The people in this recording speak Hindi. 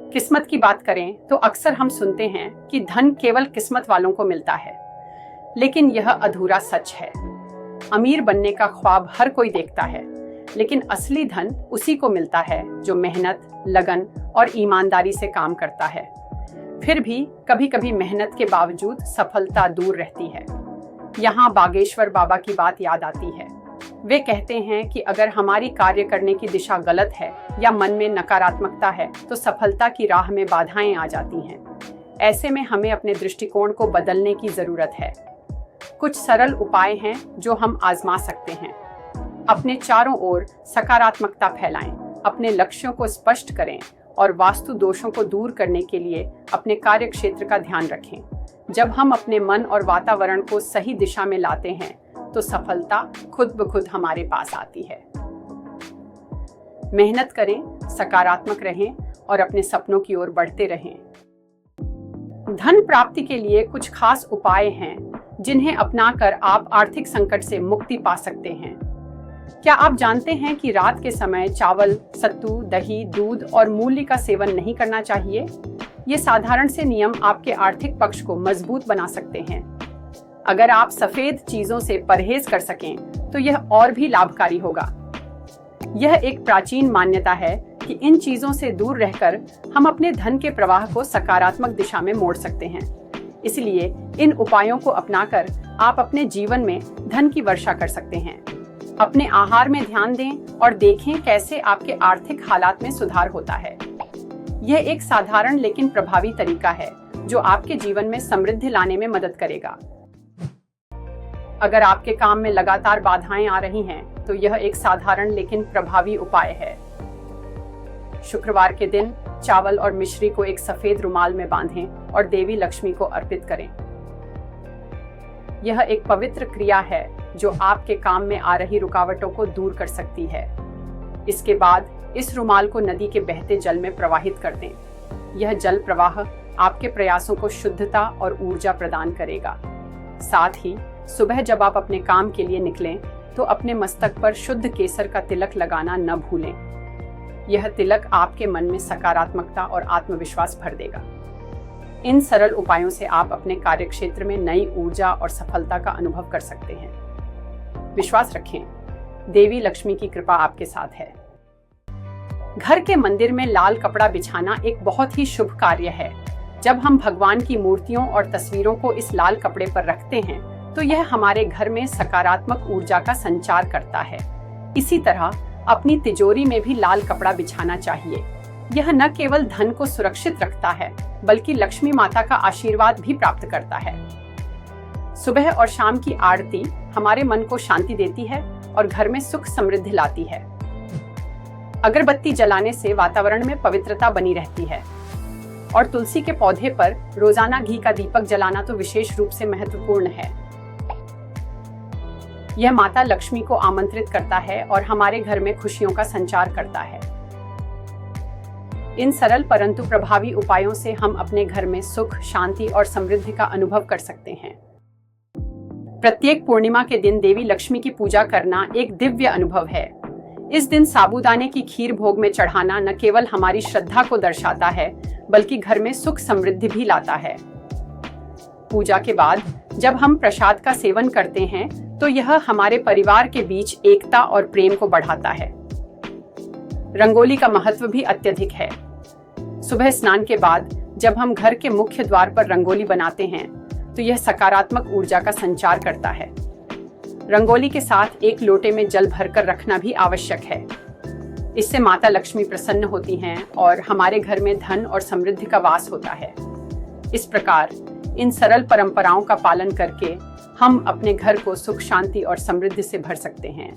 किस्मत की बात करें तो अक्सर हम सुनते हैं कि धन केवल किस्मत वालों को मिलता है, लेकिन यह अधूरा सच है। अमीर बनने का ख्वाब हर कोई देखता है, लेकिन असली धन उसी को मिलता है जो मेहनत, लगन और ईमानदारी से काम करता है। फिर भी कभी कभी मेहनत के बावजूद सफलता दूर रहती है। यहाँ बागेश्वर बाबा की बात याद आती है। वे कहते हैं कि अगर हमारी कार्य करने की दिशा गलत है या मन में नकारात्मकता है तो सफलता की राह में बाधाएं आ जाती हैं। ऐसे में हमें अपने दृष्टिकोण को बदलने की जरूरत है। कुछ सरल उपाय हैं जो हम आजमा सकते हैं। अपने चारों ओर सकारात्मकता फैलाएं, अपने लक्ष्यों को स्पष्ट करें और वास्तु दोषों को दूर करने के लिए अपने कार्य क्षेत्र का ध्यान रखें। जब हम अपने मन और वातावरण को सही दिशा में लाते हैं तो सफलता खुद ब खुद हमारे पास आती है। मेहनत करें, सकारात्मक रहें और अपने सपनों की ओर बढ़ते रहें। धन प्राप्ति के लिए कुछ खास उपाय हैं जिन्हें अपनाकर आप आर्थिक संकट से मुक्ति पा सकते हैं। क्या आप जानते हैं कि रात के समय चावल, सत्तू, दही, दूध और मूली का सेवन नहीं करना चाहिए? ये साधारण से नियम आपके आर्थिक पक्ष को मजबूत बना सकते हैं। अगर आप सफेद चीजों से परहेज कर सकें तो यह और भी लाभकारी होगा। यह एक प्राचीन मान्यता है कि इन चीजों से दूर रहकर हम अपने धन के प्रवाह को सकारात्मक दिशा में मोड़ सकते हैं। इसलिए इन उपायों को अपनाकर आप अपने जीवन में धन की वर्षा कर सकते हैं। अपने आहार में ध्यान दें और देखें कैसे आपके आर्थिक हालात में सुधार होता है। यह एक साधारण लेकिन प्रभावी तरीका है जो आपके जीवन में समृद्धि लाने में मदद करेगा। अगर आपके काम में लगातार बाधाएं आ रही हैं, तो यह एक साधारण लेकिन प्रभावी उपाय है। शुक्रवार के दिन चावल और मिश्री को एक सफेद रुमाल में बांधें और देवी लक्ष्मी को अर्पित करें। यह एक पवित्र क्रिया है जो आपके काम में आ रही रुकावटों को दूर कर सकती है। इसके बाद इस रुमाल को नदी के बहते जल में प्रवाहित कर दें। यह जल प्रवाह आपके प्रयासों को शुद्धता और ऊर्जा प्रदान करेगा। साथ ही सुबह जब आप अपने काम के लिए निकलें तो अपने मस्तक पर शुद्ध केसर का तिलक लगाना न भूलें। यह तिलक आपके मन में सकारात्मकता और आत्मविश्वास भर देगा। इन सरल उपायों से आप अपने कार्यक्षेत्र में नई ऊर्जा और सफलता का अनुभव कर सकते हैं। विश्वास रखें, देवी लक्ष्मी की कृपा आपके साथ है। घर के मंदिर में लाल कपड़ा बिछाना एक बहुत ही शुभ कार्य है। जब हम भगवान की मूर्तियों और तस्वीरों को इस लाल कपड़े पर रखते हैं तो यह हमारे घर में सकारात्मक ऊर्जा का संचार करता है। इसी तरह अपनी तिजोरी में भी लाल कपड़ा बिछाना चाहिए। यह न केवल धन को सुरक्षित रखता है बल्कि लक्ष्मी माता का आशीर्वाद भी प्राप्त करता है। सुबह और शाम की आरती हमारे मन को शांति देती है और घर में सुख समृद्धि लाती है। अगरबत्ती जलाने से वातावरण में पवित्रता बनी रहती है और तुलसी के पौधे पर रोजाना घी का दीपक जलाना तो विशेष रूप से महत्वपूर्ण है। यह माता लक्ष्मी को आमंत्रित करता है और हमारे घर में खुशियों का संचार करता है। इन सरल परंतु प्रभावी उपायों से हम अपने घर में सुख, शांति और समृद्धि का अनुभव कर सकते हैं। प्रत्येक पूर्णिमा के दिन देवी लक्ष्मी की पूजा करना एक दिव्य अनुभव है। इस दिन साबूदाने की खीर भोग में चढ़ाना न केवल हमारी श्रद्धा को दर्शाता है बल्कि घर में सुख समृद्धि भी लाता है। पूजा के बाद जब हम प्रसाद का सेवन करते हैं तो यह हमारे परिवार के बीच एकता और प्रेम को बढ़ाता है। रंगोली का महत्व भी अत्यधिक है। सुबह स्नान के बाद जब हम घर के मुख्य द्वार पर रंगोली बनाते हैं तो यह सकारात्मक ऊर्जा का संचार करता है। रंगोली के साथ एक लोटे में जल भरकर रखना भी आवश्यक है। इससे माता लक्ष्मी प्रसन्न होती हैं और हमारे घर में धन और समृद्धि का वास होता है। इस प्रकार इन सरल परंपराओं का पालन करके हम अपने घर को सुख, शांति और समृद्धि से भर सकते हैं।